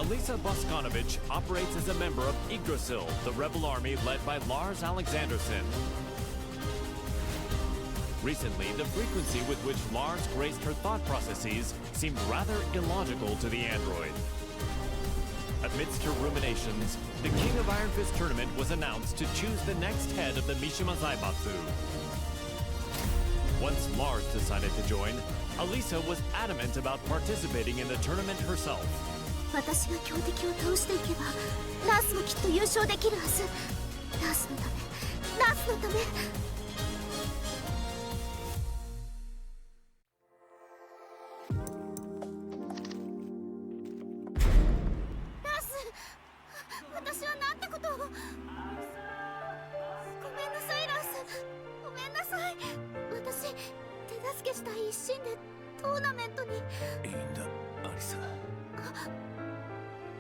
Alisa Boskanovich operates as a member of Yggdrasil, the rebel army led by Lars Alexanderson. Recently, the frequency with which Lars graced her thought processes seemed rather illogical to the android. Amidst her ruminations, the King of Iron Fist tournament was announced to choose the next head of the Mishima Zaibatsu. Once Lars decided to join, Alisa was adamant about participating in the tournament herself. 私が強敵を倒していけばナースもきっと優勝できるはず。ナースのため、ナースのため。ナース、私はなんてことを。ごめんなさい、ナース。ごめんなさい。私、手助けしたい一心でトーナメントに。いいんだ、アリサ。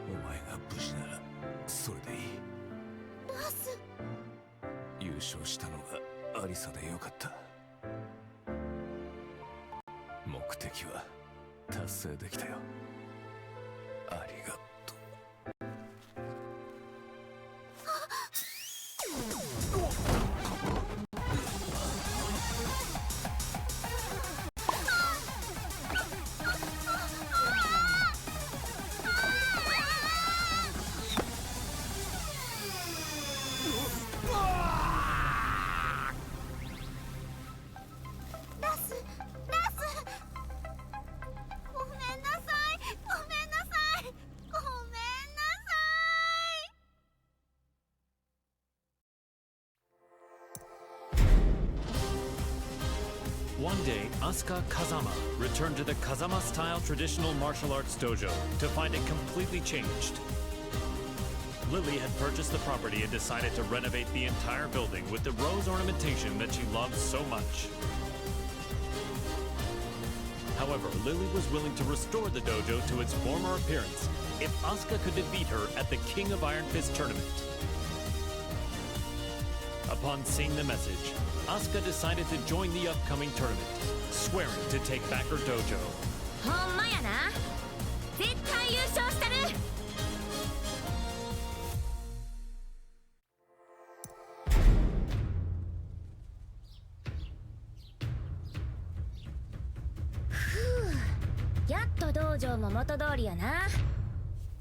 お前が無事ならそれでいい。ラス、優勝したのがアリサでよかった。目的は達成できたよ。ありがとう。One day, Asuka Kazama returned to the Kazama-style traditional martial arts dojo to find it completely changed. Lily had purchased the property and decided to renovate the entire building with the rose ornamentation that she loved so much. However, Lily was willing to restore the dojo to its former appearance if Asuka could defeat her at the King of Iron Fist tournament. Upon seeing the message, Asuka decided to join the upcoming tournament, swearing to take back her dojo. ほんまやな。絶対優勝したる。ふう、やっと道場も元通りやな。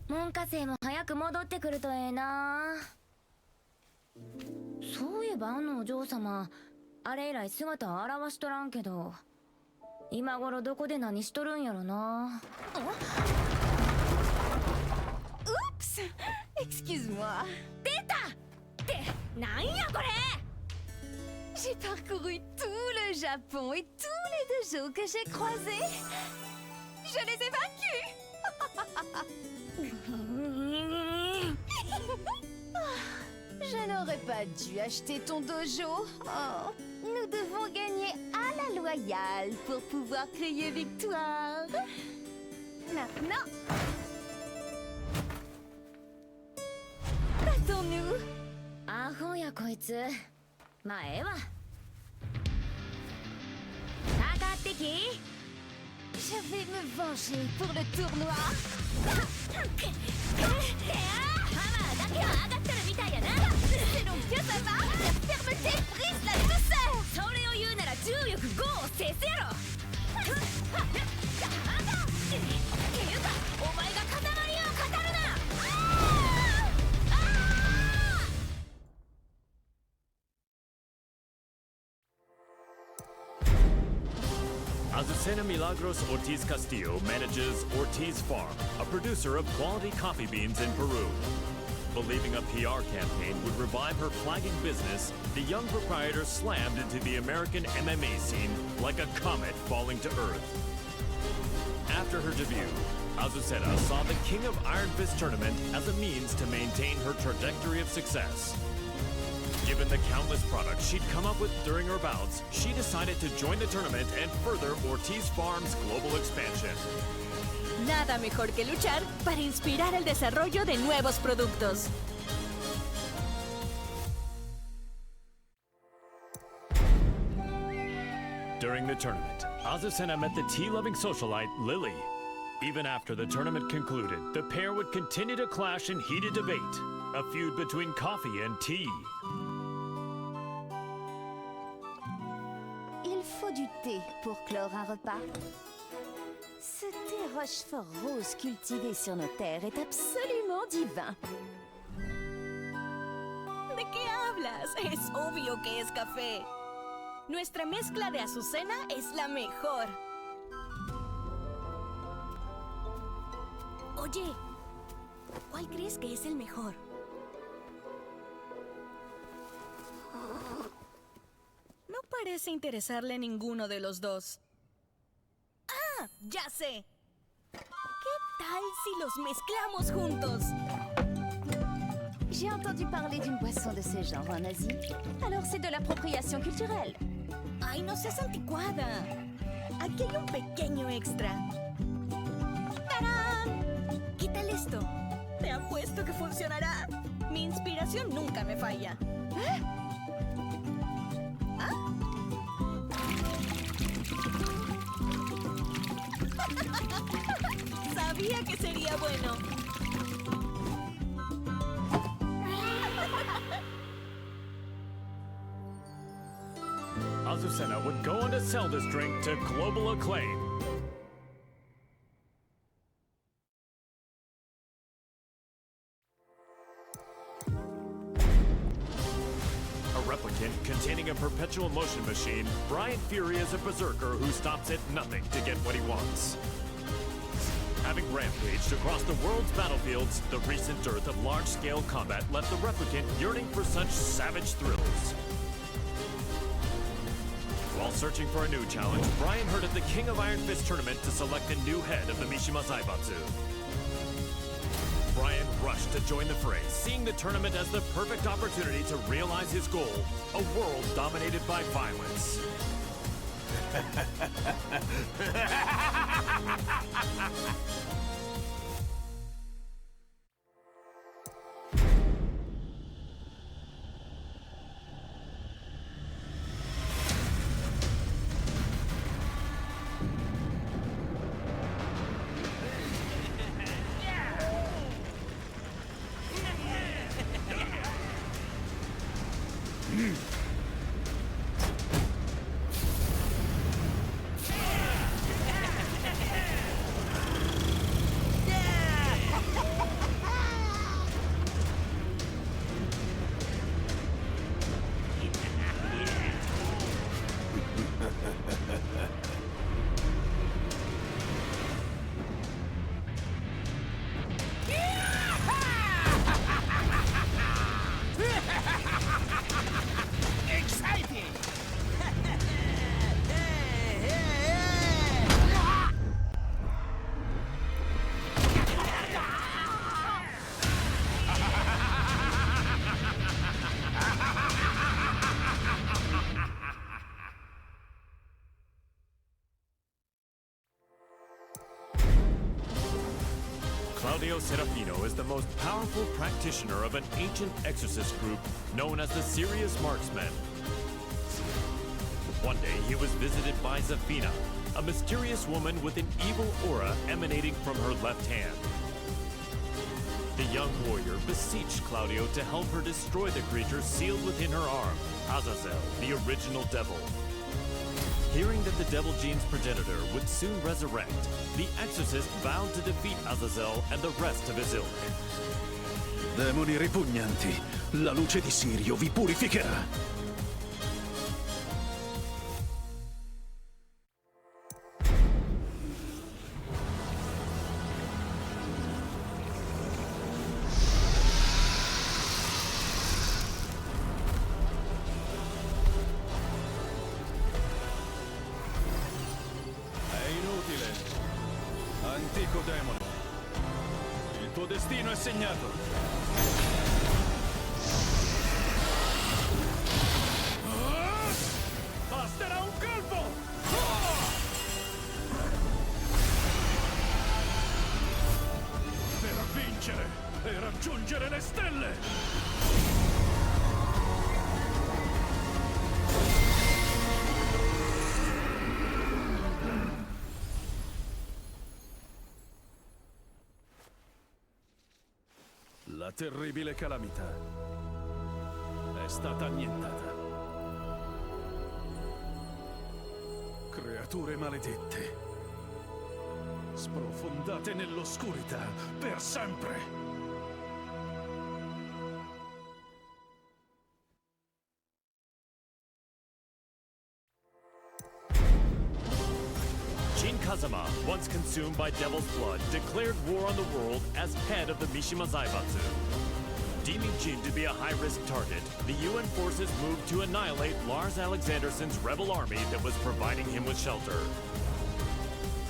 門下生も早く戻ってくるとええな。そういえばあのお嬢様、あれ以来姿を現しとらんけど、今頃どこで何しとるんやろな。Oups! Excuse-moi. 出た！ってなんやこれ！ J'ai parcouru tout le Japon et tous les dojos que j'ai croisés. Je les ai vaincus. Je n'aurais pas dû acheter ton dojo. Oh, nous devons gagner à la loyale pour pouvoir crier victoire. Maintenant, battons-nous. アホやこいつ。まあええわ。かかってき。Je vais me venger pour le tournoi. ハマーだけは上がってるみたいやな。 C'est donc que ça va. La fermeté brise la douceur. それを言うなら重力5を制すやろ。っていうかお前が塊を語るな。Azucena Milagros Ortiz Castillo manages Ortiz Farm, a producer of quality coffee beans in Peru. Believing a PR campaign would revive her flagging business, the young proprietor slammed into the American MMA scene like a comet falling to Earth. After her debut, Azucena saw the King of Iron Fist tournament as a means to maintain her trajectory of success. Given the countless products she'd come up with during her bouts, she decided to join the tournament and further Ortiz Farm's global expansion. Nada mejor que luchar para inspirar el desarrollo de nuevos productos. During the tournament, Azucena met the tea-loving socialite Lily. Even after the tournament concluded, the pair would continue to clash in heated debate, a feud between coffee and tea. Il faut du thé pour clore un repas. Ce thé Rochefort rose cultivé sur nos terres est absolument divin. ¿De qué hablas? Es obvio que es café. Nuestra mezcla de azucena es la mejor. Oye, ¿cuál crees que es el mejor? No parece interesarle ninguno de los dos. ¡Ah! ¡Ya sé! ¿Qué tal si los mezclamos juntos? J'ai entendu parler d'une boisson de ce genre en Asie. Alors c'est de l'appropriation culturelle. ¡Ay, no seas anticuada! Aquí hay un pequeño extra. ¡Tarán! ¿Qué tal esto? Te apuesto que funcionará. Mi inspiración nunca me falla. ¿Ah? Sabía que sería bueno. Azucena would go on to sell this drink to global acclaim. A replicant containing a perpetual motion machine, Brian Fury is a berserker who stops at nothing to get what he wants. Having rampaged across the world's battlefields, the recent dearth of large-scale combat left the replicant yearning for such savage thrills. While searching for a new challenge, Brian heard of the King of Iron Fist tournament to select a new head of the Mishima Zaibatsu. Brian rushed to join the fray, seeing the tournament as the perfect opportunity to realize his goal, a world dominated by violence. Claudio Serafino is the most powerful practitioner of an ancient exorcist group known as the Serious Marksmen. One day, he was visited by Zafina, a mysterious woman with an evil aura emanating from her left hand. The young warrior beseeched Claudio to help her destroy the creature sealed within her arm, Azazel, the original devil. Hearing that the Devil Gene's progenitor would soon resurrect, the exorcist vowed to defeat Azazel and the rest of his ilk. Demoni ripugnanti, la luce di Sirio vi purificherà. Antico demone, il tuo destino è segnato. Basterà un colpo! Per vincere e raggiungere le stelle! La terribile calamità è stata annientata. Creature maledette, sprofondate nell'oscurità per sempre. Shin Kazama, once consumed by Devil's Blood, declared war on the world as head of the Mishima Zaibatsu. Deeming Jin to be a high-risk target, the UN forces moved to annihilate Lars Alexandersson's rebel army that was providing him with shelter.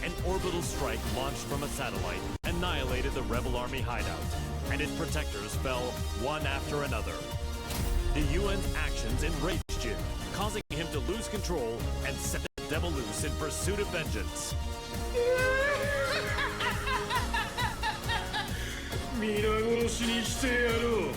An orbital strike launched from a satellite annihilated the rebel army hideout, and its protectors fell one after another. The UN's actions enraged Jin, causing him to lose control and set the devil loose in pursuit of vengeance. 皆殺しにしてやろう。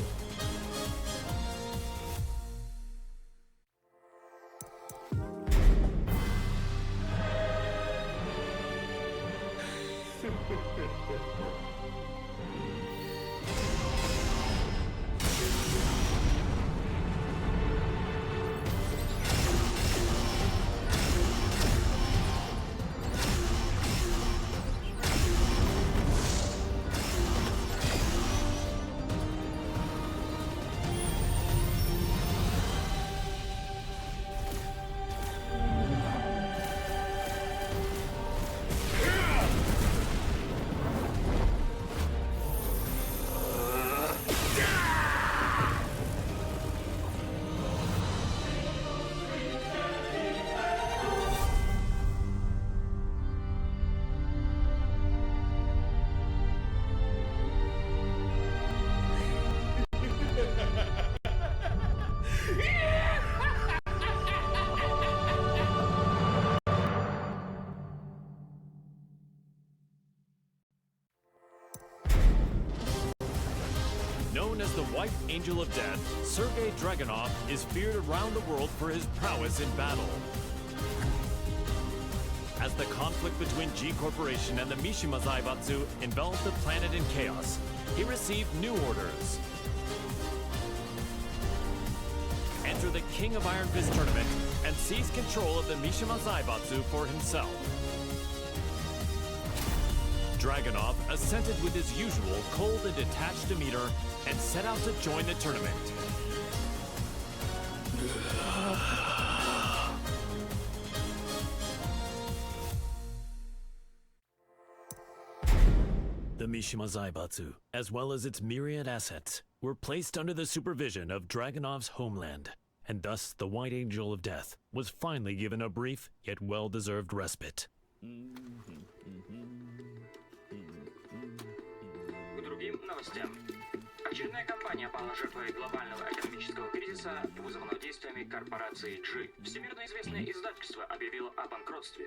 Known as the White Angel of Death, Sergei Dragunov is feared around the world for his prowess in battle. As the conflict between G Corporation and the Mishima Zaibatsu enveloped the planet in chaos, he received new orders. Enter the King of Iron Fist tournament and seize control of the Mishima Zaibatsu for himself. Dragunov assented with his usual cold and detached demeanor and set out to join the tournament. The Mishima Zaibatsu, as well as its myriad assets, were placed under the supervision of Dragunov's homeland, and thus the White Angel of Death was finally given a brief yet well-deserved respite. К другим новостям. Очередная компания пала жертвой глобального экономического кризиса, вызванного действиями корпорации G. Всемирно известное издательство объявило о банкротстве.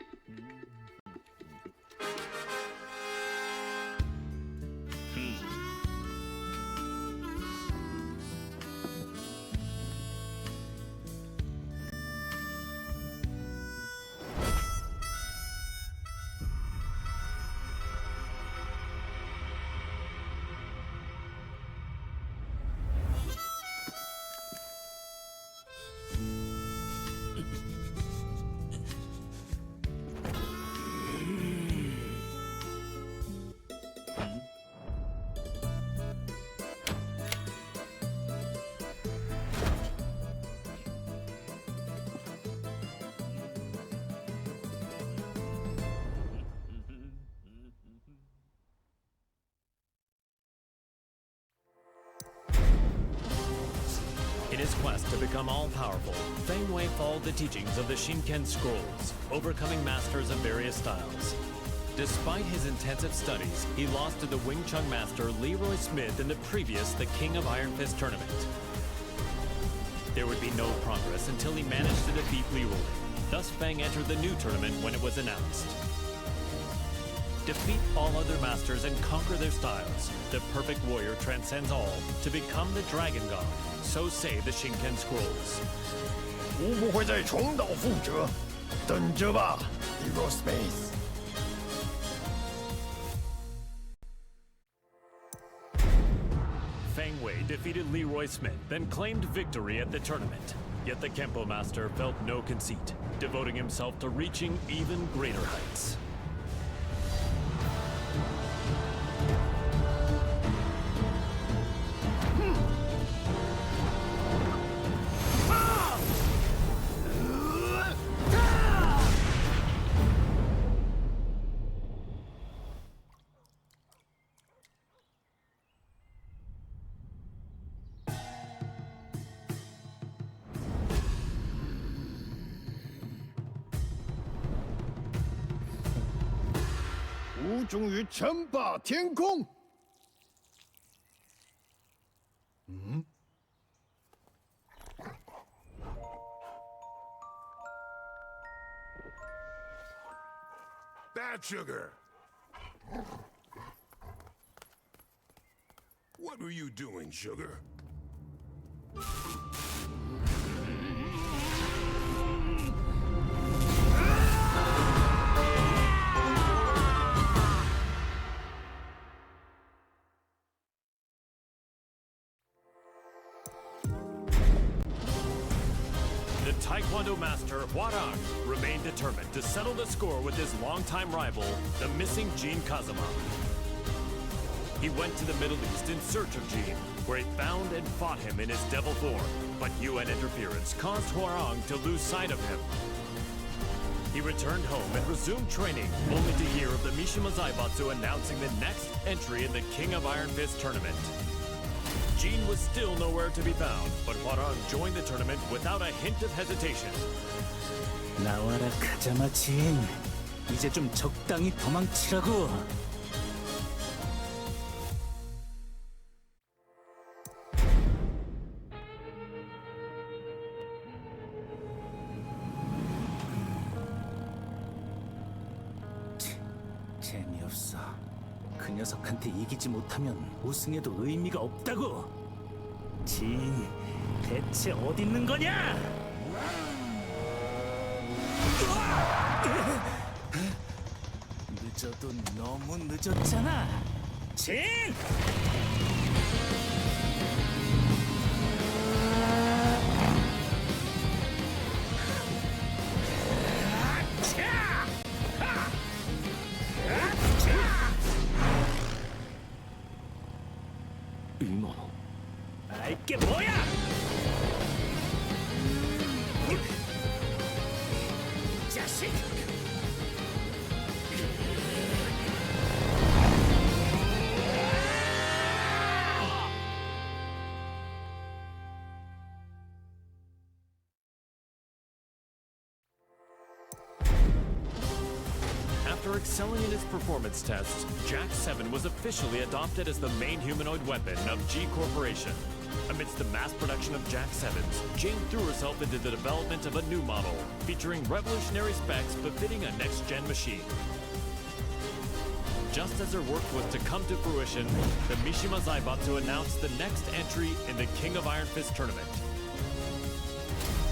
In his quest to become all-powerful, Feng Wei followed the teachings of the Shinken Scrolls, overcoming masters of various styles. Despite his intensive studies, he lost to the Wing Chun master Leroy Smith in the previous The King of Iron Fist tournament. There would be no progress until he managed to defeat Leroy. Thus Feng entered the new tournament when it was announced. Defeat all other masters and conquer their styles. The perfect warrior transcends all to become the Dragon God. So say the Shinken Scrolls. 无不会再重蹈覆辙，等着吧 ，Eurospace。Feng Wei defeated Leroy Smith, then claimed victory at the tournament. Yet the Kempo Master felt no conceit, devoting himself to reaching even greater heights.吾终于称霸天空。Bad sugar. What were you doing, sugar? The Taekwondo master, Hwarang, remained determined to settle the score with his longtime rival, the missing Jin Kazama. He went to the Middle East in search of Jin, where he found and fought him in his devil form, but UN interference caused Hwarang to lose sight of him. He returned home and resumed training, only to hear of the Mishima Zaibatsu announcing the next entry in the King of Iron Fist tournament. Jin was still nowhere to be found, but Hwarang joined the tournament without a hint of hesitation. 나와라 가자마 진. 이제 좀 적당히 도망치라고. 재미없어. 그 녀석한테 이기지 못하면 우승해도 의미가 없다고. 진, 대체 어디 있는 거냐? 늦어도 너무 늦었잖아. 진! 아, 이게 뭐야? 자식! After excelling in his performance tests, Jack 7 was officially adopted as the main humanoid weapon of G Corporation. Amidst the mass production of Jack 7s, Jane threw herself into the development of a new model, featuring revolutionary specs befitting a next-gen machine. Just as her work was to come to fruition, the Mishima Zaibatsu announced the next entry in the King of Iron Fist tournament.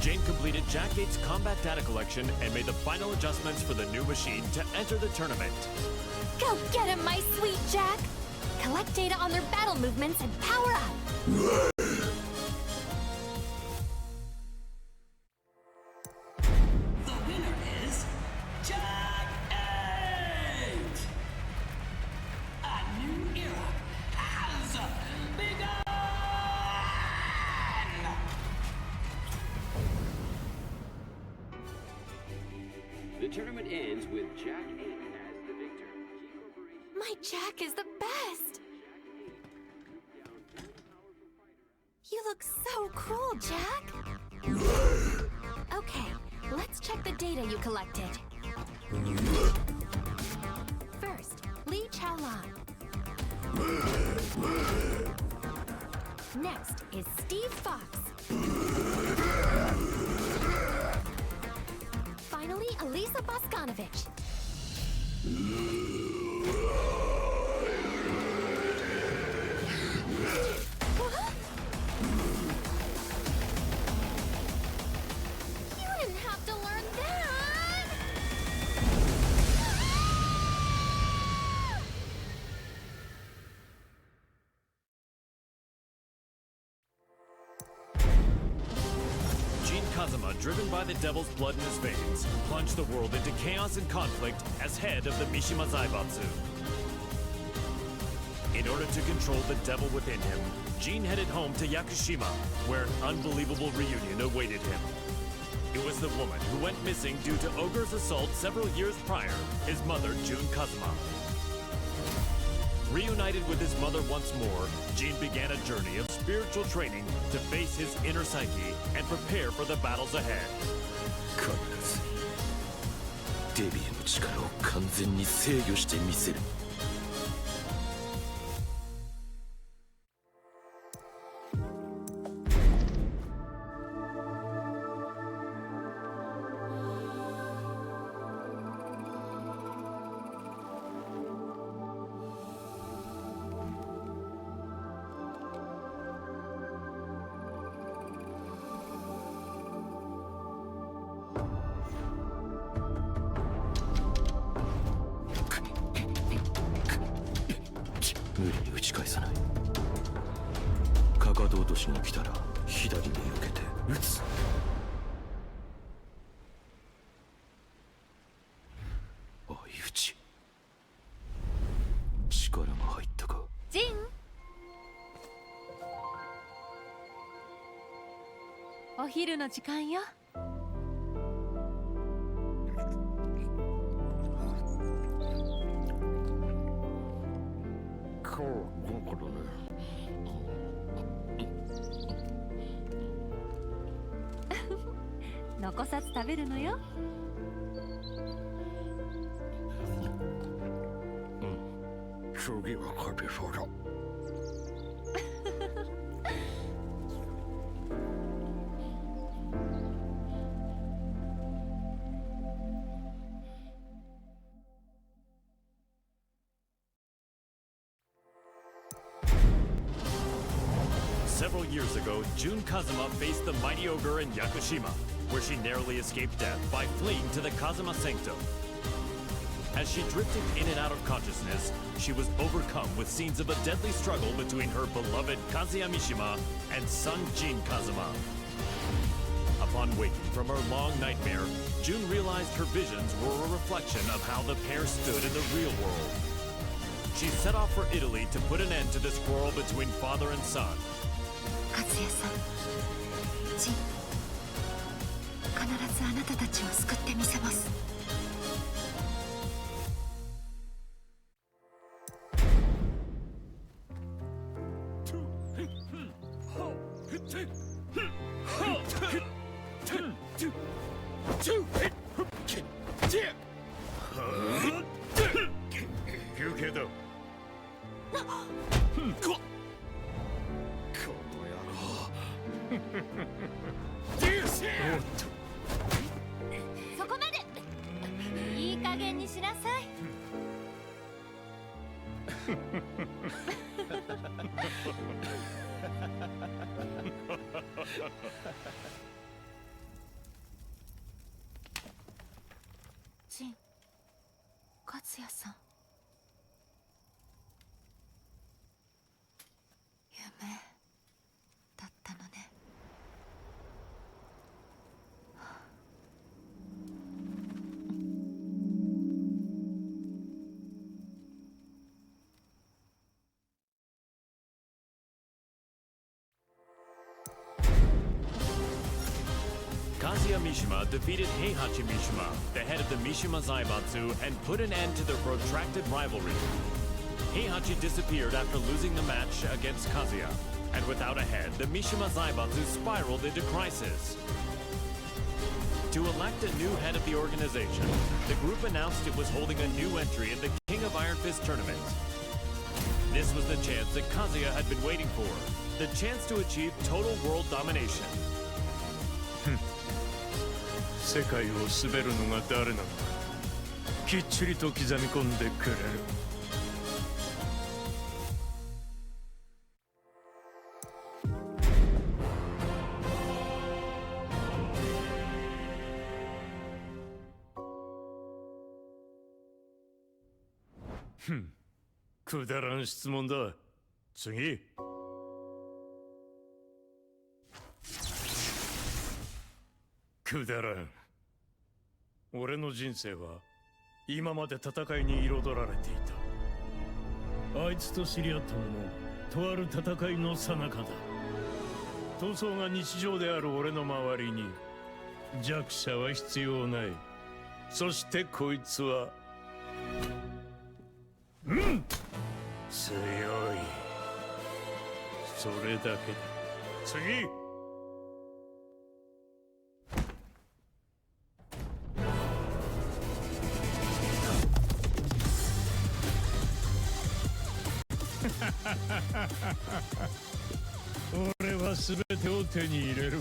Jane completed Jack 8's combat data collection and made the final adjustments for the new machine to enter the tournament. Go get him, my sweet Jack! Collect data on their battle movements and power up! The winner is Jack 8! A new era has begun! The tournament ends with Jack 8 as the victor. My Jack is the best! You look so cool, Jack! Okay, let's check the data you collected. First, Li Chaolan. Next is Steve Fox. Finally, Elisa Boskanovich. Kazuma, driven by the devil's blood in his veins, plunged the world into chaos and conflict as head of the Mishima Zaibatsu. In order to control the devil within him, Jin headed home to Yakushima, where an unbelievable reunion awaited him. It was the woman who went missing due to Ogre's assault several years prior, his mother, Jun Kazuma. Reunited with his mother once more, Jin began a journey of spiritual training to face his inner psyche and prepare for the battles ahead. 必ずデビューの力を完全に制御してみせる。無理に打ち返さない。かかと落としが来たら左に避けて打つ。相打ち。力が入ったか。ジン、お昼の時間よ。残さず食べるのよ。次は勝てそうだ。Several years ago, Jun Kazuma faced the mighty ogre in Yakushima, where she narrowly escaped death by fleeing to the Kazuma Sanctum. As she drifted in and out of consciousness, she was overcome with scenes of a deadly struggle between her beloved Kazuya Mishima and son Jin Kazuma. Upon waking from her long nightmare, Jun realized her visions were a reflection of how the pair stood in the real world. She set off for Italy to put an end to this quarrel between father and son. 和也さん、ジン、必ずあなたたちを救ってみせます。休憩だ。そこまで。いい加減にしなさい。ジン、勝也さん。夢だったのね。Kazuya Mishima defeated Heihachi Mishima, the head of the Mishima Zaibatsu, and put an end to their protracted rivalry. Heihachi disappeared after losing the match against Kazuya, and without a head, the Mishima Zaibatsu spiraled into crisis. To elect a new head of the organization, the group announced it was holding a new entry in the King of Iron Fist tournament. This was the chance that Kazuya had been waiting for, the chance to achieve total world domination. 世界を滑るのが誰なのかきっちりと刻み込んでくれる。くだらん質問だ。次。くだらん。俺の人生は今まで戦いに彩られていた。あいつと知り合ったのもとある戦いの最中だ。闘争が日常である俺の周りに弱者は必要ない。そしてこいつは強い。それだけだ。次。俺は全てを手に入れる。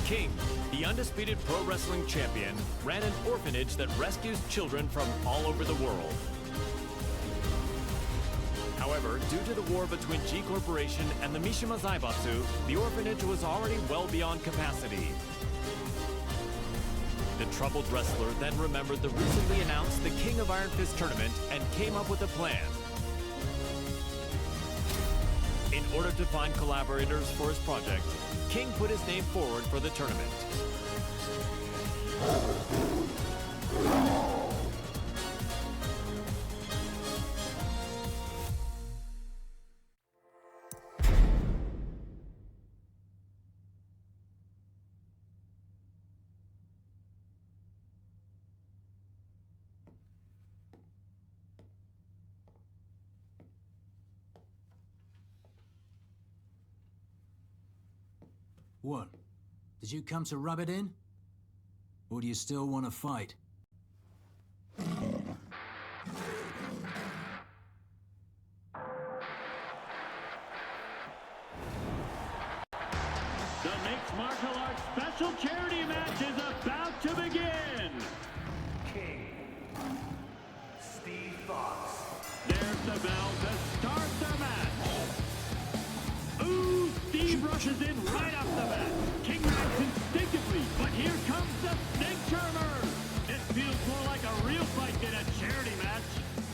King, the undisputed pro wrestling champion, ran an orphanage that rescues children from all over the world. However, due to the war between G Corporation and the Mishima Zaibatsu, the orphanage was already well beyond capacity. The troubled wrestler then remembered the recently announced the King of Iron Fist tournament and came up with a plan. In order to find collaborators for his project, King put his name forward for the tournament. What? Did you come to rub it in? Or do you still want to fight? The mixed martial arts special charity match is about to begin! King. Steve Fox. There's the bell to start the match! Ooh, Steve rushes in right off the bat. King reacts instinctively, but here comes the snake charmer! It feels more like a real fight than a charity match.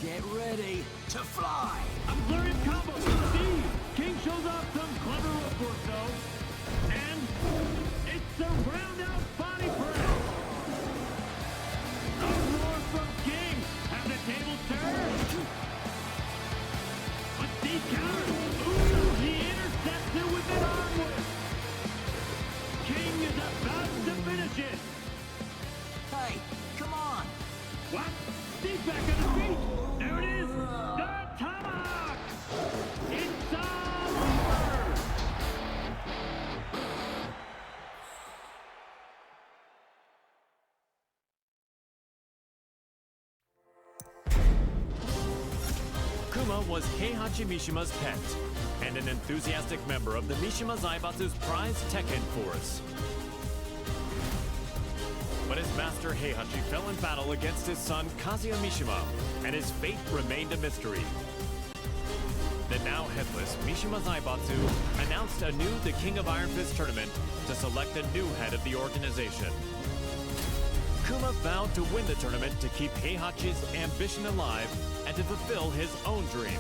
Get ready to fly! A flurry of combos from Steve! King shows off some clever footwork though. And it's a round-out body press! A roar from King! Have the table turned! But Steve counters! Ooh, he intercepts it with an arm whip! King is about to finish it! Hey, come on! What? Steve back on his feet! There it is! The tomahawk! It's all over! Kuma was Heihachi Mishima's pet, and an enthusiastic member of the Mishima Zaibatsu's prized Tekken force. But his master Heihachi fell in battle against his son Kazuya Mishima, and his fate remained a mystery. The now headless Mishima Zaibatsu announced anew the King of Iron Fist tournament to select a new head of the organization. Kuma vowed to win the tournament to keep Heihachi's ambition alive and to fulfill his own dream.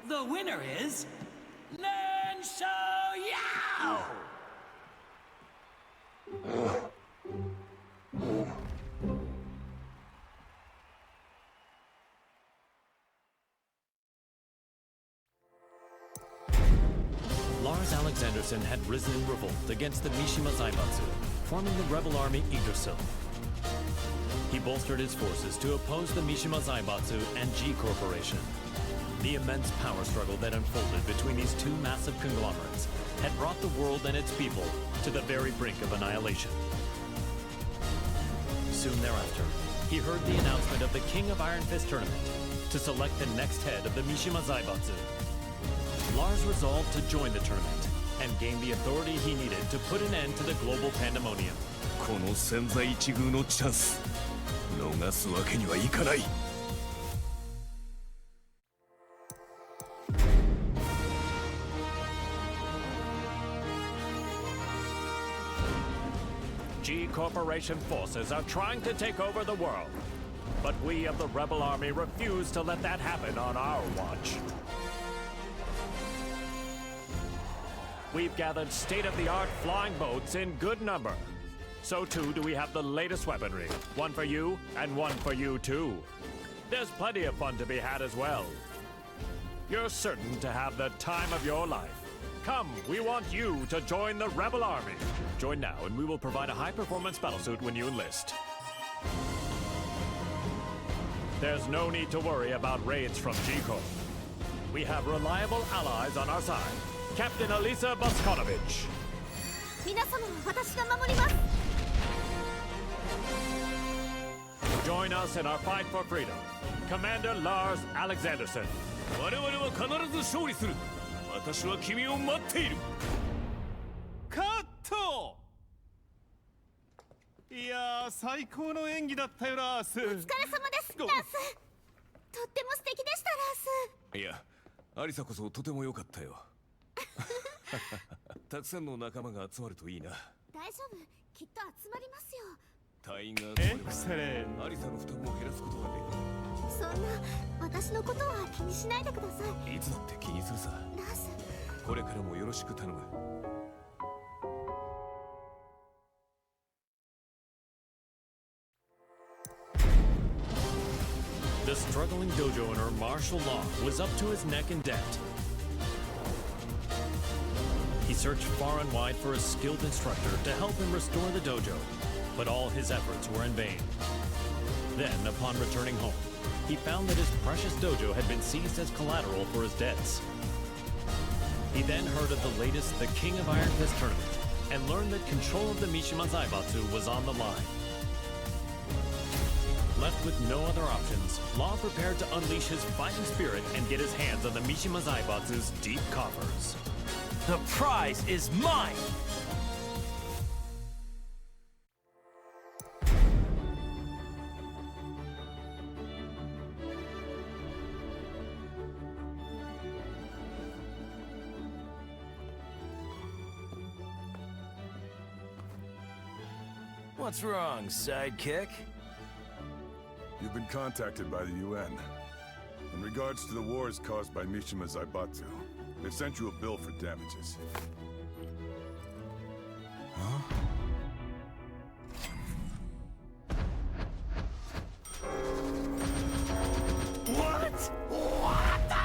The winner is Nen Shou Yao! Lars Alexanderson had risen in revolt against the Mishima Zaibatsu, forming the rebel army Yggdrasil. He bolstered his forces to oppose the Mishima Zaibatsu and G Corporation. The immense power struggle that unfolded between these two massive conglomerates had brought the world and its people to the very brink of annihilation. Soon thereafter, he heard the announcement of the King of Iron Fist tournament to select the next head of the Mishima Zaibatsu. Lars resolved to join the tournament and gain the authority he needed to put an end to the global pandemonium. この千載一遇のチャンス逃すわけにはいかない。G Corporation forces are trying to take over the world, but we of the Rebel Army refuse to let that happen on our watch. We've gathered state-of-the-art flying boats in good number. So too do we have the latest weaponry. One for you, and one for you too. There's plenty of fun to be had as well. You're certain to have the time of your life. Come, we want you to join the Rebel Army. Join now and we will provide a high-performance battlesuit when you enlist. There's no need to worry about raids from G-Corp. We have reliable allies on our side. Captain Elisa Boskonovich. 皆様は私が守ります。 Join us in our fight for freedom. Commander Lars Alexanderson. 我々は必ず勝利する。私は君を待っている。カット。いやー、最高の演技だったよラース。お疲れ様です、ラース。とっても素敵でした、ラース。いや、アリサこそとても良かったよ。たくさんの仲間が集まるといいな。大丈夫、きっと集まりますよ。隊員が集まればアリサの負担も減らすことができる。そんな私のことは気にしないでください。いつだって気にするさ。ラース、これからもよろしく頼む。The struggling dojo owner, Marshall Law, was up to his neck in debt. He searched far and wide for a skilled instructor to help him restore the dojo, but all his efforts were in vain. Then, upon returning home, he found that his precious dojo had been seized as collateral for his debts. He then heard of the latest The King of Iron Fist tournament and learned that control of the Mishima Zaibatsu was on the line. Left with no other options, Law prepared to unleash his fighting spirit and get his hands on the Mishima Zaibatsu's deep coffers. The prize is mine! What's wrong, sidekick? You've been contacted by the UN. In regards to the wars caused by Mishima Zaibatsu, they sent you a bill for damages. Huh? What? What the?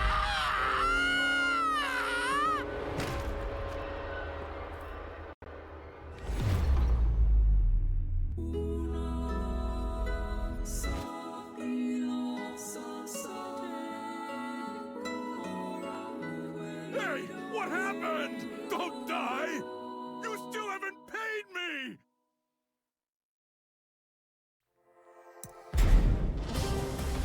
Hey! What happened? Don't die! You still haven't paid me!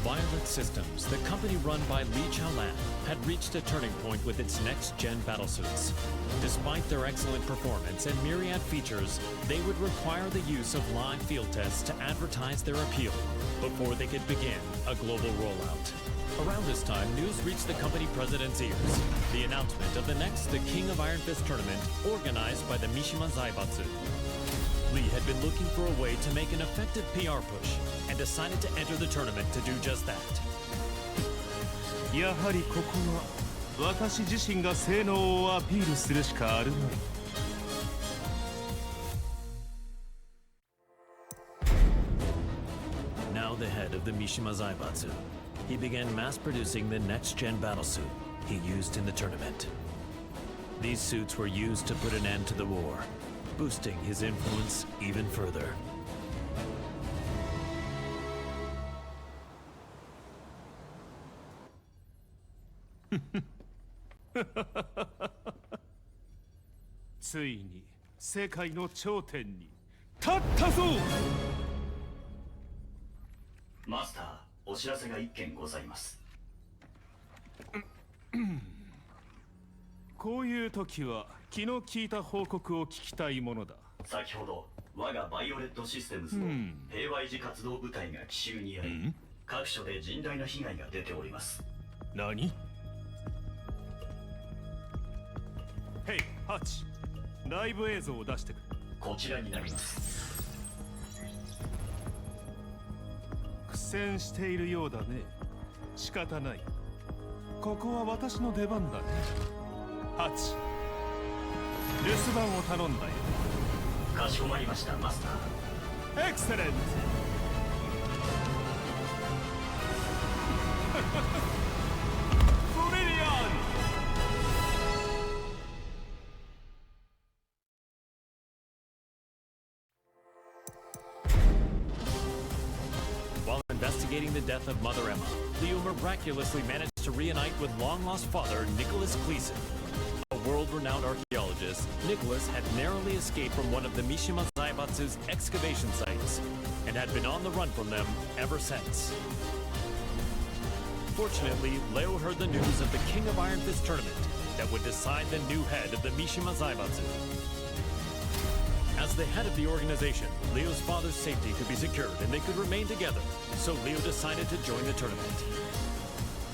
Violet Systems, the company run by Li Chaolan, had reached a turning point with its next-gen battlesuits. Despite their excellent performance and myriad features, they would require the use of live field tests to advertise their appeal before they could begin a global rollout. Around this time, news reached the company president's ears. The announcement of the next The King of Iron Fist tournament, organized by the Mishima Zaibatsu. Lee had been looking for a way to make an effective PR push and decided to enter the tournament to do just that. やはりここは私自身が性能をアピールするしかあるまい。Now the head of the Mishima Zaibatsu, he began mass-producing the next-gen battlesuit he used in the tournament. These suits were used to put an end to the war, boosting his influence even further. Tsuini, 世界の頂点に立ったぞ。マスター、お知らせが一件ございます。こういう時は気の利いた報告を聞きたいものだ。先ほど我がバイオレットシステムズの平和維持活動部隊が奇襲に遭い、各所で甚大な被害が出ております。何？ヘイ、ハチ、ライブ映像を出してくれ。こちらになります。苦戦しているようだね。仕方ない。ここは私の出番だね。ハチ、留守番を頼んだよ。かしこまりました、マスター。エクセレント。ブリリアン。While investigating the death of Mother Emma, Leo miraculously managed to reunite with long-lost father Nicholas Gleason. A world-renowned archaeologist, Nicholas had narrowly escaped from one of the Mishima Zaibatsu's excavation sites and had been on the run from them ever since. Fortunately, Leo heard the news of the King of Iron Fist tournament that would decide the new head of the Mishima Zaibatsu. As the head of the organization, Leo's father's safety could be secured and they could remain together, so Leo decided to join the tournament.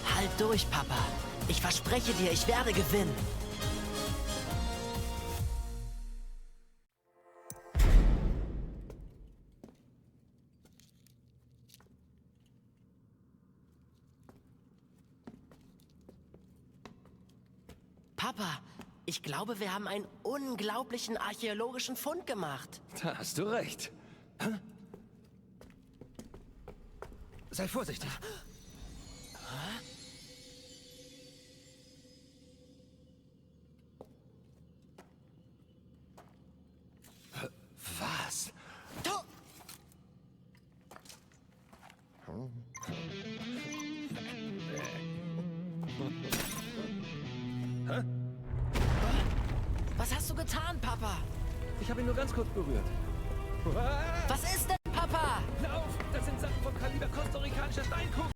Halt durch, Papa. Ich verspreche dir, ich werde gewinnen. Papa, ich glaube, wir haben einen unglaublichen archäologischen Fund gemacht. Da hast du recht. Hä? Sei vorsichtig. Was? Hä? Was hast du getan, Papa? Ich habe ihn nur ganz kurz berührt. Was ist denn, Papa? Lauf! Das sind Sachen vom Kaliber kostarikanischer Steinkugeln!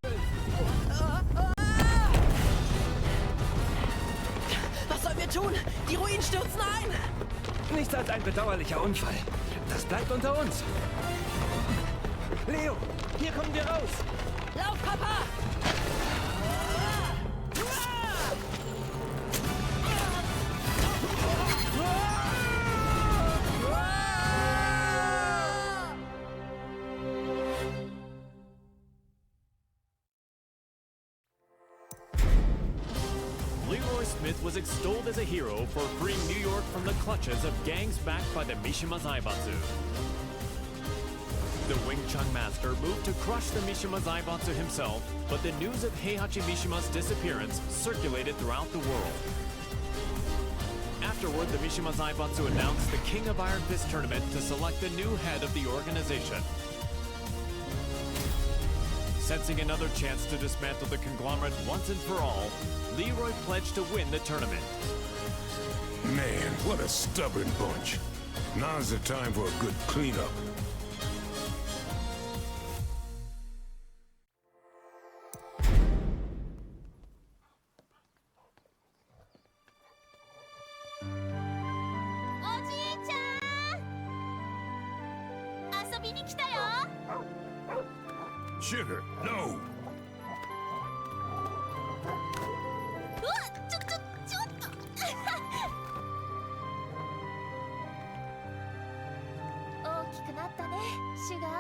Was sollen wir tun? Die Ruinen stürzen ein! Nichts als ein bedauerlicher Unfall. Das bleibt unter uns. Leo, hier kommen wir raus! Lauf, Papa! Smith was extolled as a hero for freeing New York from the clutches of gangs backed by the Mishima Zaibatsu. The Wing Chun master moved to crush the Mishima Zaibatsu himself, but the news of Heihachi Mishima's disappearance circulated throughout the world. Afterward, the Mishima Zaibatsu announced the King of Iron Fist tournament to select the new head of the organization. Sensing another chance to dismantle the conglomerate once and for all, Leroy pledged to win the tournament. Man, what a stubborn bunch. Now's the time for a good cleanup. Sugar, no! 大きくなったね、シュガー。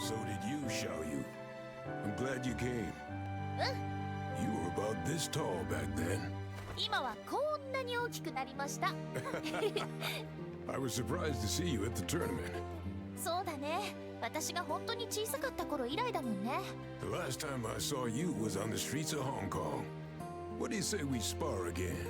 So did you, Xiaoyu. I'm glad you came. You were about this tall back then. 今はこんなに大きくなりました。I was surprised to see you at the tournament. そうだね。私が本当に小さかった頃以来だもんね。 The last time I saw you was on the streets of Hong Kong. What do you say we spar again?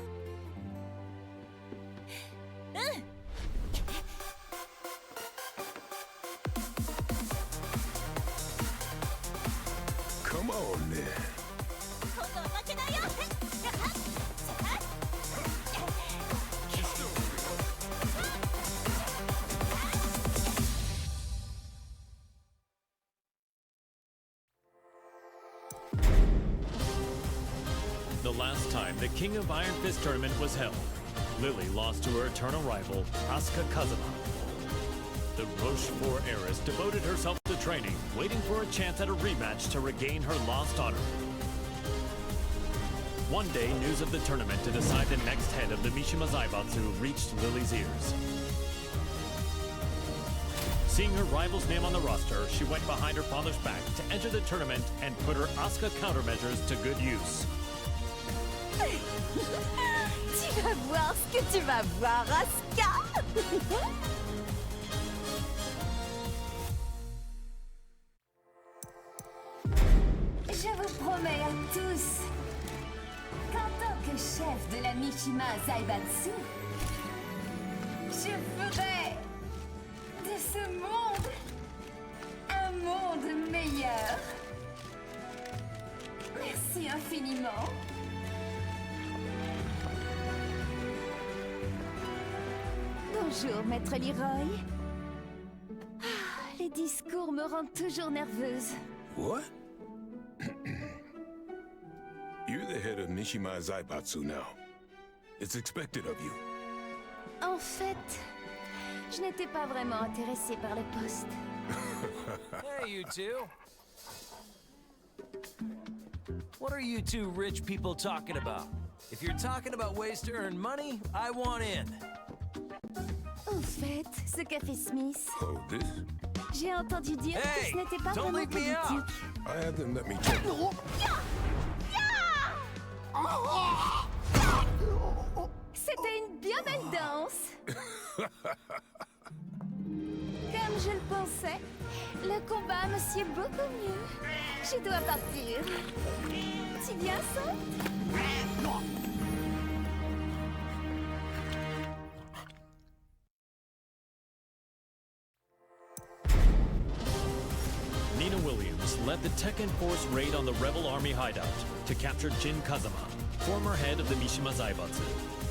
on then. The last time the King of Iron Fist tournament was held, Lily lost to her eternal rival, Asuka Kazama. The Rochefort heiress devoted herself to training, waiting for a chance at a rematch to regain her lost honor. One day, news of the tournament to decide the next head of the Mishima Zaibatsu reached Lily's ears. Seeing her rival's name on the roster, she went behind her father's back to enter the tournament and put her Asuka countermeasures to good use. Tu vas voir ce que tu vas voir, Asuka. Je vous promets à tous qu'en tant que chef de la Mishima Zaibatsu, je ferai de ce monde un monde meilleur. Merci infiniment. Bonjour, Maître Leroy. Les discours me rendent toujours nerveuse. What? You're the head of Mishima Zaibatsu now. It's expected of you. En fait, je n'étais pas vraiment intéressée par le poste. Hey, you two. What are you two rich people talking about? If you're talking about ways to earn money, I want in. En fait, ce café Smith. Oh, this? J'ai entendu dire que ce n'était pas don't vraiment leave me out. politique. I had them let me check. C'était une bien belle danse. Comme je le pensais, le combat me sied beaucoup mieux. Je dois partir. Tu viens, ça? Nina Williams led the Tekken Force raid on the Rebel Army hideout to capture Jin Kazama, former head of the Mishima Zaibatsu.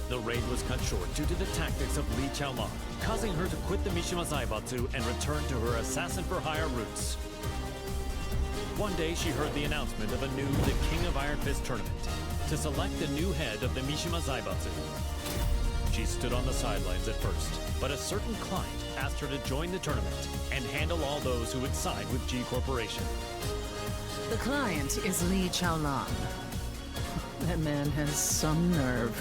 The raid was cut short due to the tactics of Li Chaolong, causing her to quit the Mishima Zaibatsu and return to her assassin-for-hire roots. One day, she heard the announcement of a new The King of Iron Fist tournament to select the new head of the Mishima Zaibatsu. She stood on the sidelines at first, but a certain client asked her to join the tournament and handle all those who would side with G Corporation. The client is Li Chaolong. That man has some nerve.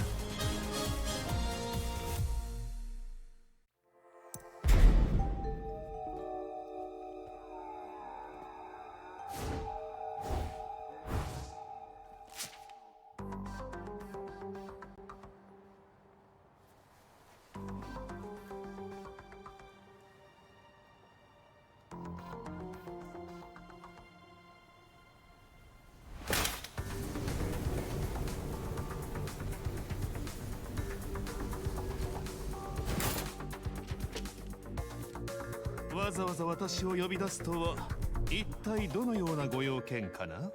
わざわざ私を呼び出すとは一体どのようなご用件かな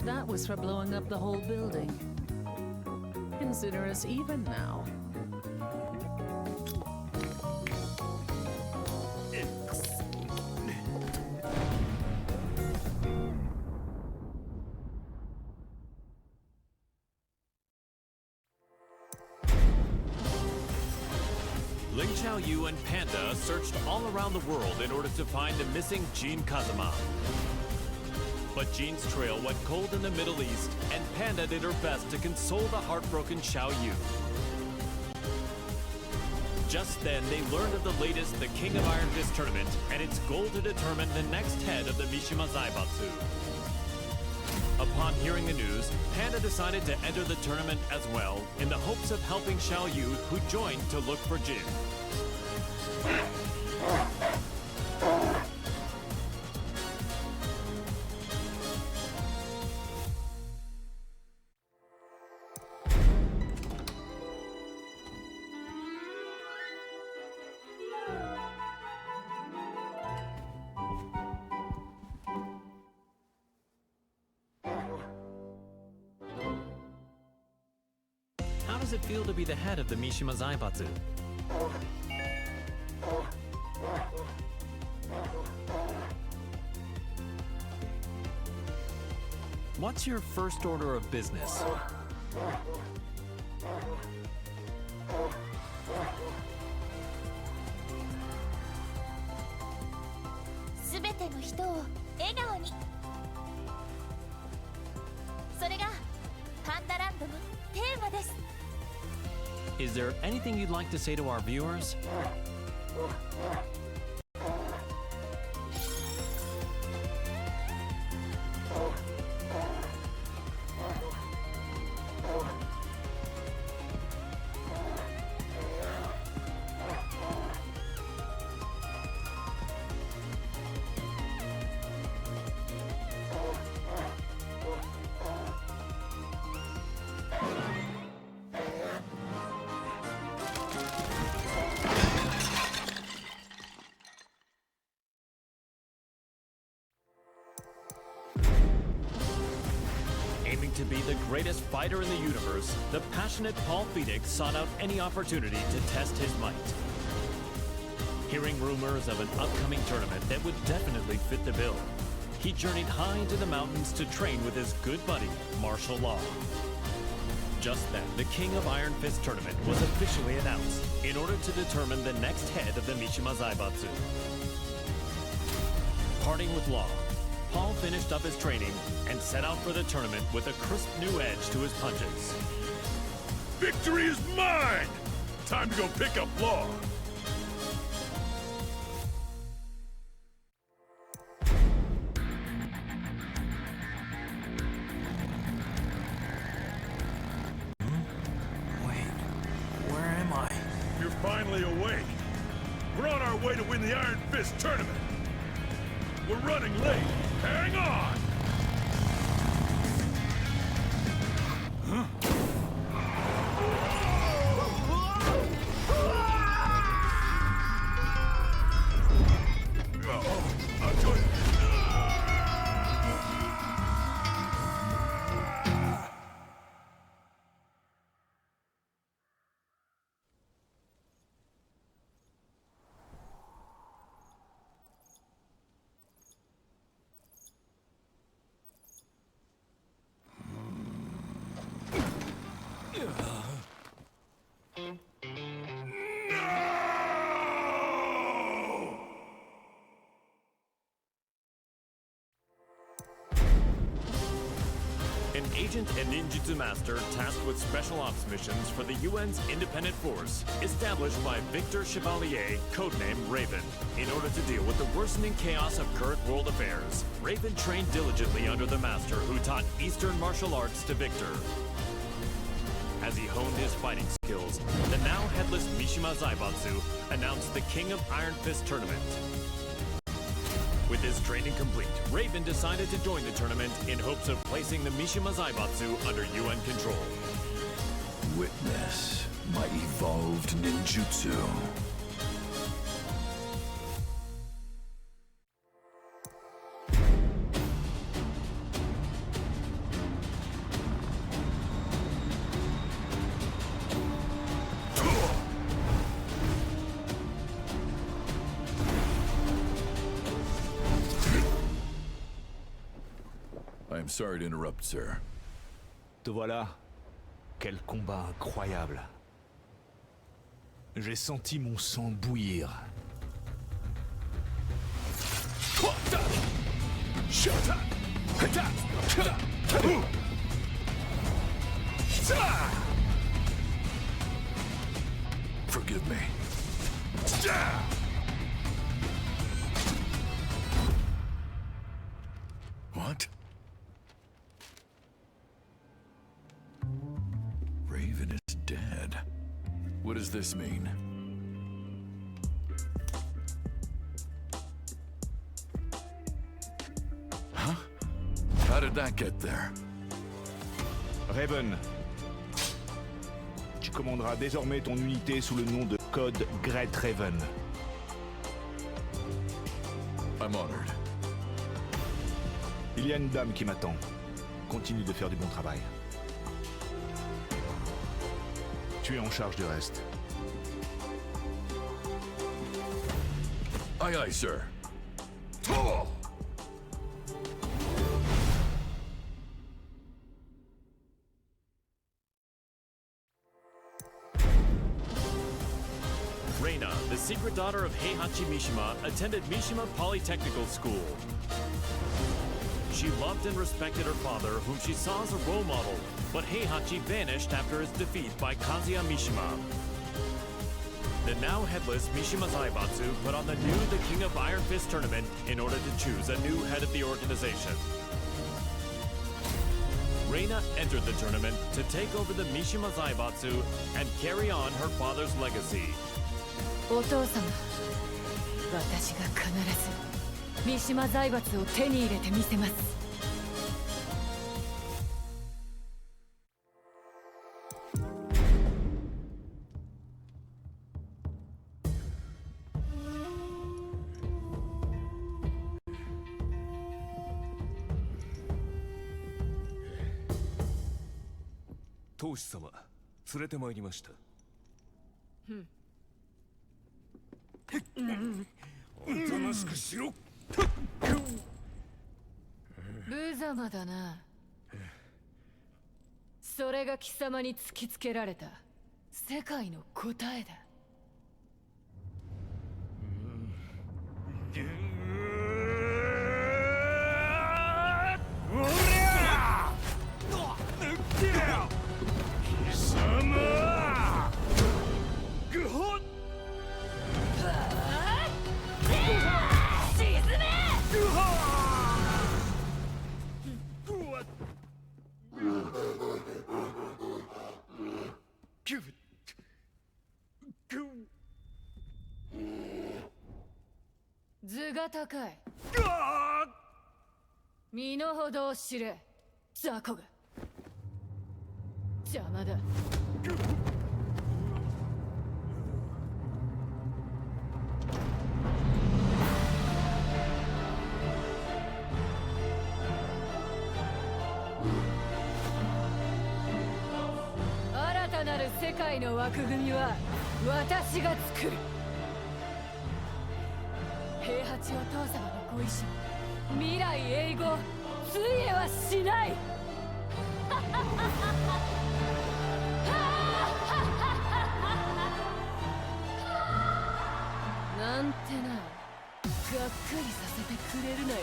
That was for blowing up the whole building. Consider us even now. Ling Xiaoyu and Panda searched all around the world in order to find the missing Jin Kazama. But Jin's trail went cold in the Middle East, and Panda did her best to console the heartbroken Xiaoyu. Just then, they learned of the latest The King of Iron Fist tournament and its goal to determine the next head of the Mishima Zaibatsu. Upon hearing the news, Panda decided to enter the tournament as well, in the hopes of helping Xiaoyu, who joined to look for Jin. does it feel to be the head of the Mishima Zaibatsu? What's your first order of business? すべての人を笑顔に。それがパンダランドのテーマです。 Is there anything you'd like to say to our viewers? Aiming to be the greatest fighter in the universe, the passionate Paul Phoenix sought out any opportunity to test his might. Hearing rumors of an upcoming tournament that would definitely fit the bill, he journeyed high into the mountains to train with his good buddy, Martial Law. Just then, the King of Iron Fist tournament was officially announced in order to determine the next head of the Mishima Zaibatsu. Parting with Law, Paul finished up his training and set out for the tournament with a crisp new edge to his punches. Victory is mine! Time to go pick up Law. Wait, where am I? You're finally awake. We're on our way to win the Iron Fist tournament. We're running late. Hang on! Huh? An agent and ninjutsu master tasked with special ops missions for the UN's independent force, established by Victor Chevalier, codenamed Raven. In order to deal with the worsening chaos of current world affairs, Raven trained diligently under the master who taught Eastern martial arts to Victor. As he honed his fighting skills, the now headless Mishima Zaibatsu announced the King of Iron Fist tournament. With his training complete, Raven decided to join the tournament in hopes of placing the Mishima Zaibatsu under UN control. Witness my evolved ninjutsu. I'm sorry to interrupt, sir. Te voilà. Quel combat incroyable. J'ai senti mon sang bouillir. Forgive me. What? Raven is dead. What does this mean? Huh? How did that get there? Raven, tu commanderas désormais ton unité sous le nom de code Great Raven. I'm honored. Il y a une dame qui m'attend. Continue de faire du bon travail. Tu es en charge du reste. Aye, aye, sir. Tall! Reina, the secret daughter of Heihachi Mishima, attended Mishima Polytechnical School. She loved and respected her father, whom she saw as a role model, but Heihachi vanished after his defeat by Kazuya Mishima. The now headless Mishima Zaibatsu put on the King of Iron Fist tournament in order to choose a new head of the organization. Reina entered the tournament to take over the Mishima Zaibatsu and carry on her father's legacy. お父様、私が必ず三島財閥を手に入れてみせます。当主様、連れてまいりました。おとなしくしろ。無様だな。それが貴様に突きつけられた世界の答えだ。おりゃ！抜けよ！貴様！ぐほっ！頭が高い。身の程を知れ、雑魚が。邪魔だ。新たなる世界の枠組みは私が作る。平八お父様のご意志、未来永劫ついえはしない。なんてな、がっかりさせてくれるなよ。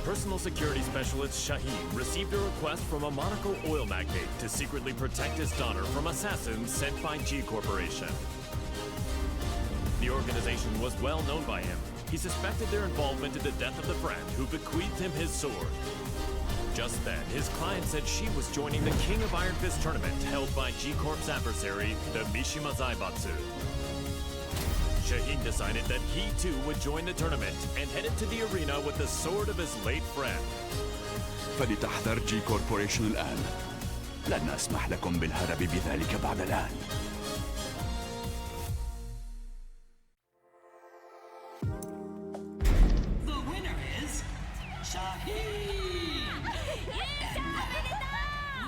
Personal security specialist Shaheen received a request from a Monaco oil magnate to secretly protect his daughter from assassins sent by G Corporation. The organization was well known by him. He suspected their involvement in the death of the friend who bequeathed him his sword. Just then, his client said she was joining the King of Iron Fist tournament held by G Corp's adversary, the Mishima Zaibatsu. Shaheen decided that he too would join the tournament and headed to the arena with the sword of his late friend. فلتحذر جي كوربوريشن الآن. لن أسمح لكم بالهرب بذلك بعد الآن. The winner is Shaheen!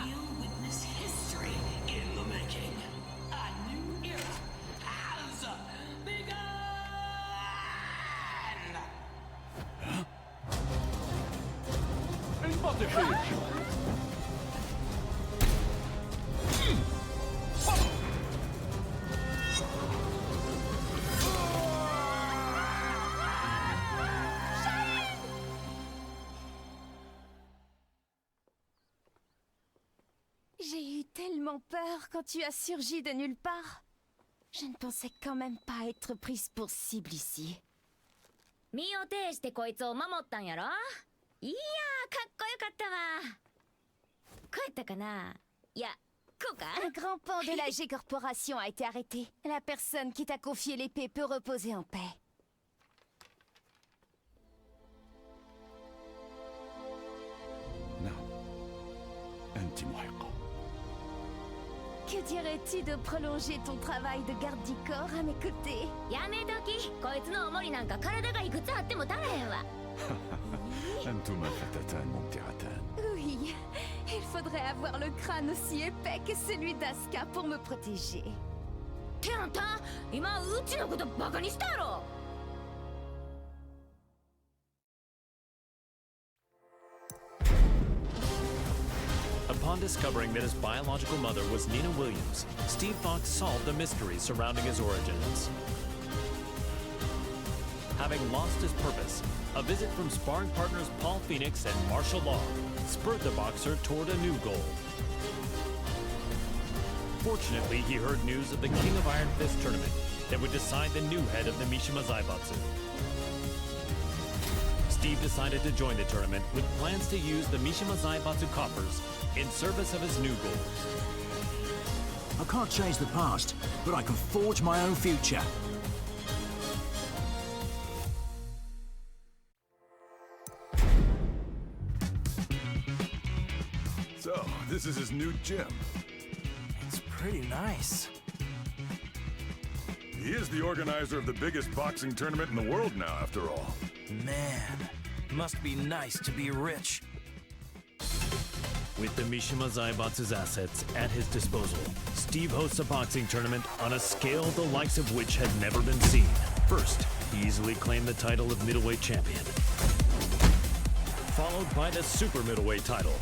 We'll witness history in the making. A new era has begun! J'ai eu tellement peur quand tu as surgi de nulle part. Je ne pensais quand même pas être prise pour cible ici. 身を挺してこいつを守ったんやろ。いやー、かっこよかったわ。こうやったかな。いや、こうか。 Un grand pan de la G Corporation a été arrêté. La personne qui t'a confié l'épée peut reposer en paix. نعم، أنت محقة. Que dirais-tu de prolonger ton travail de garde du corps à mes côtés? やめとき。こいつのおもりなんか体がいくつあっても足らへんわ。أنتما فتاتان ممتعتان. Oui, il faudrait avoir le crâne aussi épais que celui d'Asuka pour me protéger. ってあんた、今うちのことバカにしたやろ。Upon discovering that his biological mother was Nina Williams, Steve Fox solved the mystery surrounding his origins. Having lost his purpose, a visit from sparring partners Paul Phoenix and martial law spurred the boxer toward a new goal. Fortunately, he heard news of the King of Iron Fist tournament that would decide the new head of the Mishima Zaibatsu. Steve decided to join the tournament with plans to use the Mishima Zaibatsu coffers in service of his new goal. I can't change the past, but I can forge my own future. So, this is his new gym. It's pretty nice. He is the organizer of the biggest boxing tournament in the world now, after all. Man, must be nice to be rich. With the Mishima Zaibatsu's assets at his disposal, Steve hosts a boxing tournament on a scale the likes of which had never been seen. First, he easily claimed the title of middleweight champion, followed by the super middleweight title,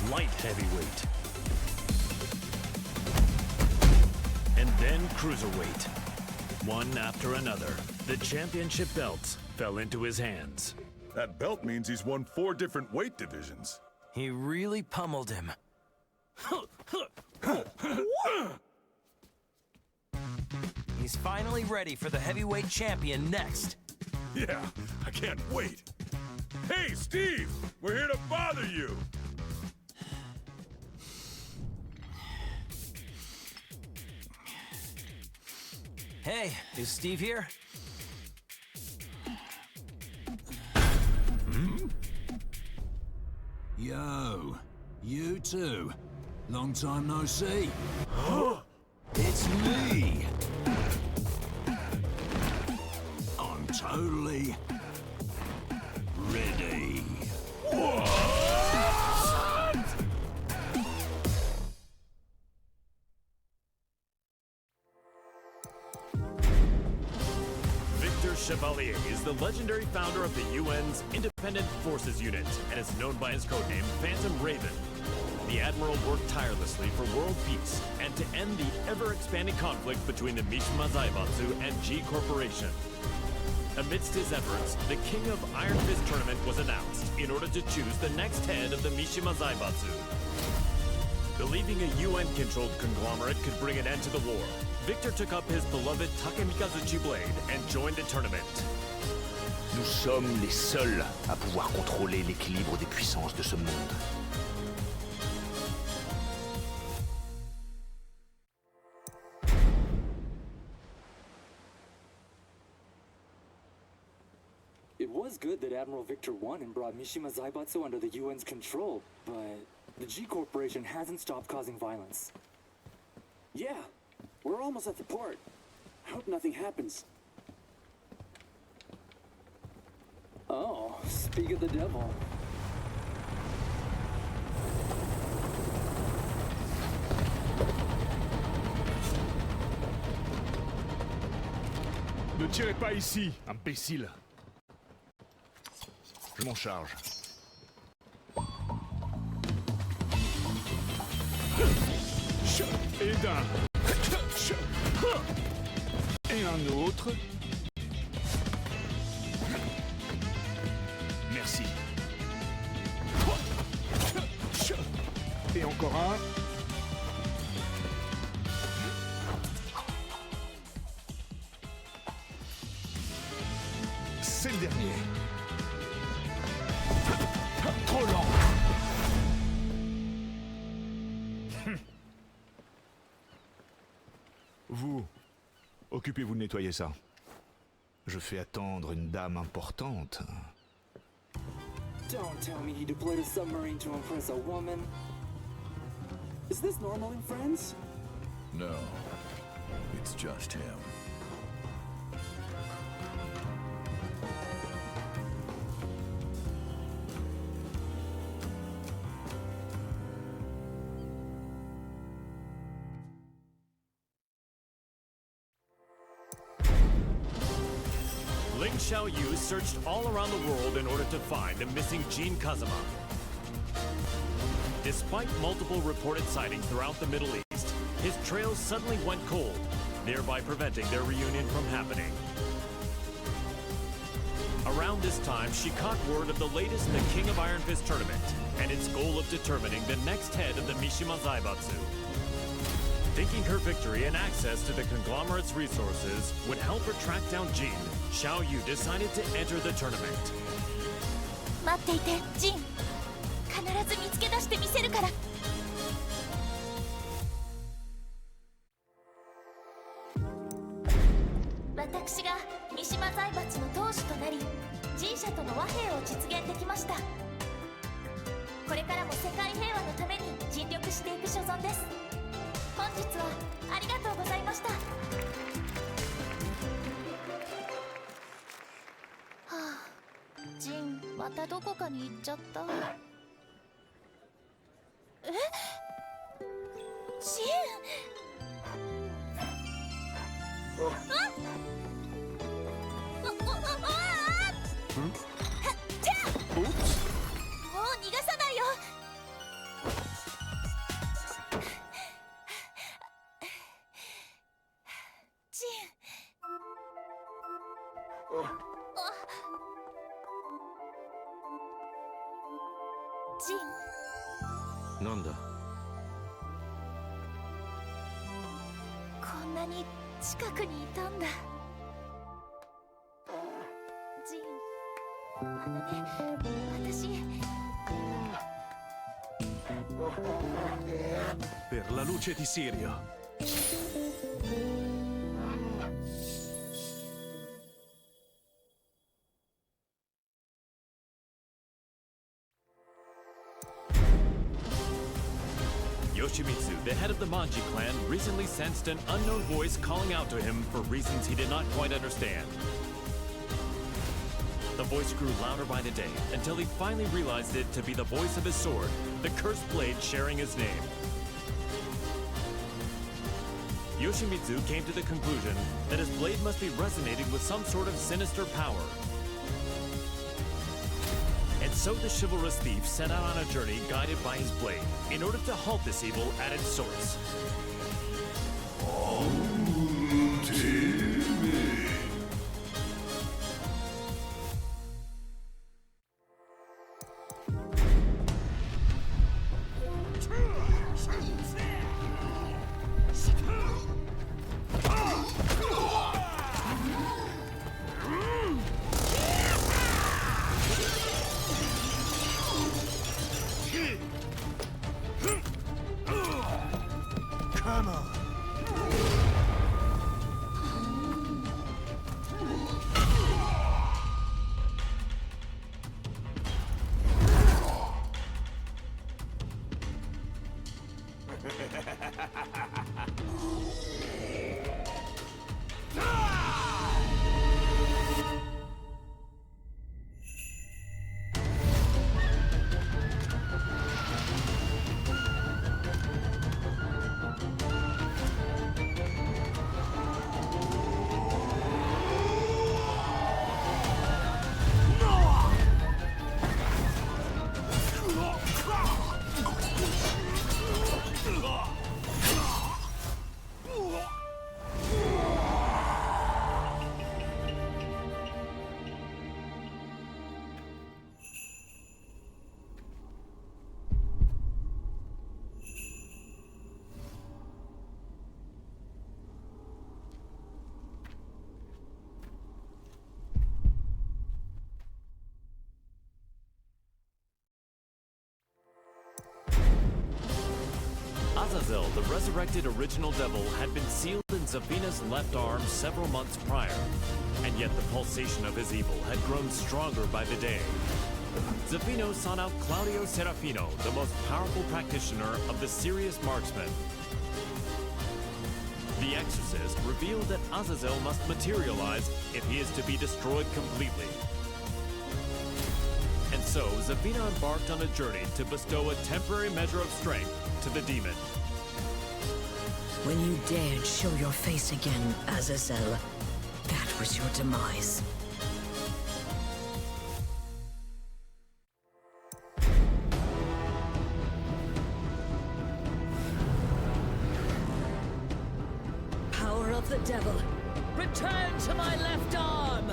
light heavyweight, and then cruiserweight. One after another, the championship belts fell into his hands. That belt means he's won 4 different weight divisions. He really pummeled him. He's finally ready for the heavyweight champion next. Yeah, I can't wait. Hey, Steve! We're here to bother you! Hey, is Steve here? Yo, you too. Long time no see. It's me. I'm totally ready. Victor Chevalier is the legendary founder of the UN's Independent Forces Unit and is known by his codename Phantom Raven. The Admiral worked tirelessly for world peace and to end the ever-expanding conflict between the Mishima Zaibatsu and G Corporation. Amidst his efforts, the King of Iron Fist tournament was announced in order to choose the next head of the Mishima Zaibatsu. Believing a UN-controlled conglomerate could bring an end to the war, Victor took up his beloved Takemikazuchi blade and joined the tournament. Nous sommes les seuls à pouvoir contrôler l'équilibre des puissances de ce monde. It was good that Admiral Victor won and brought Mishima Zaibatsu under the UN's control, but the G Corporation hasn't stopped causing violence. Yeah, we're almost at the port. I hope nothing happens. Oh, speak of the devil. Ne tirez pas ici, imbécile. Je m'en charge. Et d'un. Et un autre. Merci. Et encore un. C'est le dernier. Trop lent. Vous, occupez-vous de nettoyer ça. Je fais attendre une dame importante. Don't tell me he deployed a submarine to impress a woman. Is this normal in friends? No, it's just him. Ling Xiaoyu searched all around the world in order to find the missing Jin Kazama. Despite multiple reported sightings throughout the Middle East, his trail suddenly went cold, thereby preventing their reunion from happening. Around this time, she caught word of the latest The King of Iron Fist tournament and its goal of determining the next head of the Mishima Zaibatsu. Thinking her victory and access to the conglomerate's resources would help her track down Jin, Xiaoyu decided to enter the tournament. 待っていて、ジン。必ず見つけ出してみせるから。私が三島財閥の当主となり、G社との和平を実現できました。これからも世界平和のために尽力していく所存です。本日はありがとうございました。はあ、ジン、またどこかに行っちゃった。え？ジン！もう逃がさないよ。ジン。ジン。なんだ？こんなに近くにいたんだ。ジン、私。Per la luce di Sirio. Yoshimitsu, the head of the Manji clan, recently sensed an unknown voice calling out to him for reasons he did not quite understand. The voice grew louder by the day, until he finally realized it to be the voice of his sword, the cursed blade sharing his name. Yoshimitsu came to the conclusion that his blade must be resonating with some sort of sinister power. And so the chivalrous thief set out on a journey guided by his blade, in order to halt this evil at its source. Come on. Azazel, the resurrected original devil, had been sealed in Zafina's left arm several months prior, and yet the pulsation of his evil had grown stronger by the day. Zafino sought out Claudio Serafino, the most powerful practitioner of the serious marksman. The exorcist revealed that Azazel must materialize if he is to be destroyed completely. And so, Zafina embarked on a journey to bestow a temporary measure of strength to the demon. When you dared show your face again, Azazel, that was your demise. Power of the devil, return to my left arm!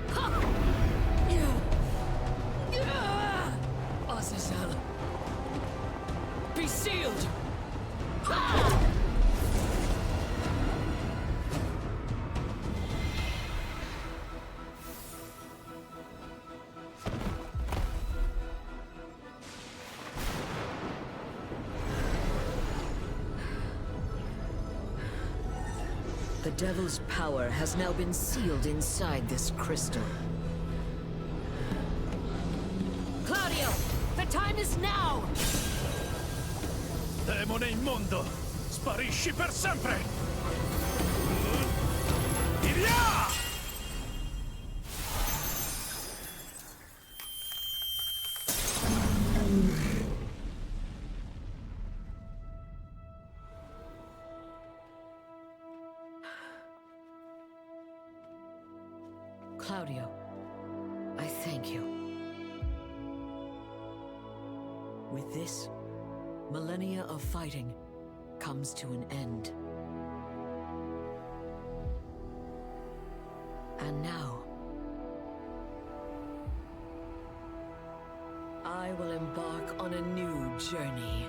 Ha! Azazel, be sealed! Ha! The devil's power has now been sealed inside this crystal. Claudio, the time is now! Demone immondo! Sparisci per sempre! Via! Claudio, I thank you. With this, millennia of fighting comes to an end. And now, I will embark on a new journey.